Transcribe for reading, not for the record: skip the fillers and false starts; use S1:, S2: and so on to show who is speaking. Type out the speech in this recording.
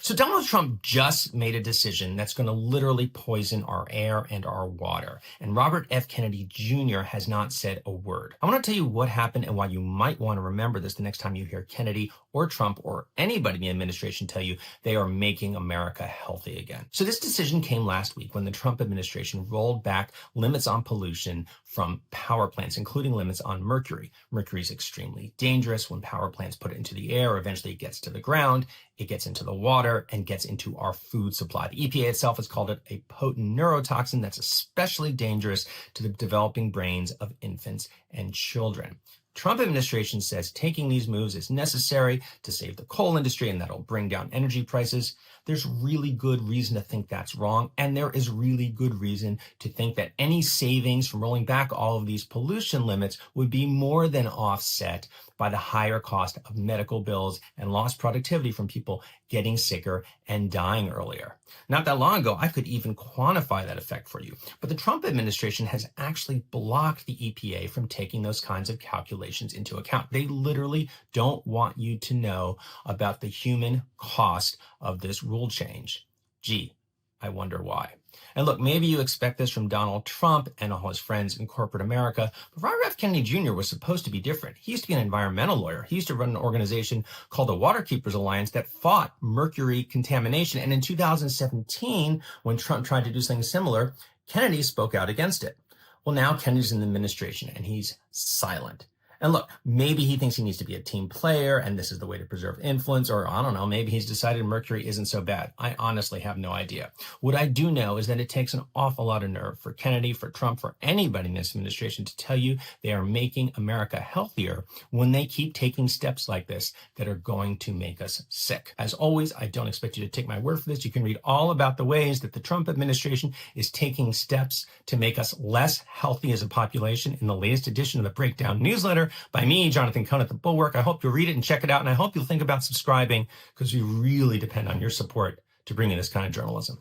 S1: So Donald Trump just made a decision that's going to literally poison our air and our water. And Robert F. Kennedy Jr. has not said a word. I want to tell you what happened and why you might want to remember this the next time you hear Kennedy or Trump or anybody in the administration tell you they are making America healthy again. So this decision came last week when the Trump administration rolled back limits on pollution from power plants, including limits on mercury. Mercury is extremely dangerous. When power plants put it into the air, eventually it gets to the ground, it gets into the water, and gets into our food supply. The EPA itself has called it a potent neurotoxin that's especially dangerous to the developing brains of infants and children. Trump administration says taking these moves is necessary to save the coal industry and that'll bring down energy prices. There's really good reason to think that's wrong. And there is really good reason to think that any savings from rolling back all of these pollution limits would be more than offset by the higher cost of medical bills and lost productivity from people getting sicker and dying earlier. Not that long ago, I could even quantify that effect for you. But the Trump administration has actually blocked the EPA from taking those kinds of calculations into account. They literally don't want you to know about the human cost of this rule change. Gee, I wonder why. And look, maybe you expect this from Donald Trump and all his friends in corporate America, but Robert F. Kennedy Jr. was supposed to be different. He used to be an environmental lawyer. He used to run an organization called the Waterkeepers Alliance that fought mercury contamination. And in 2017, when Trump tried to do something similar, Kennedy spoke out against it. Well, now Kennedy's in the administration and he's silent. And look, maybe he thinks he needs to be a team player and this is the way to preserve influence, or I don't know, maybe he's decided mercury isn't so bad. I honestly have no idea. What I do know is that it takes an awful lot of nerve for Kennedy, for Trump, for anybody in this administration to tell you they are making America healthier when they keep taking steps like this that are going to make us sick. As always, I don't expect you to take my word for this. You can read all about the ways that the Trump administration is taking steps to make us less healthy as a population in the latest edition of the Breakdown newsletter by me, Jonathan Cohn at The Bulwark. I hope you'll read it and check it out, and I hope you'll think about subscribing because we really depend on your support to bring in this kind of journalism.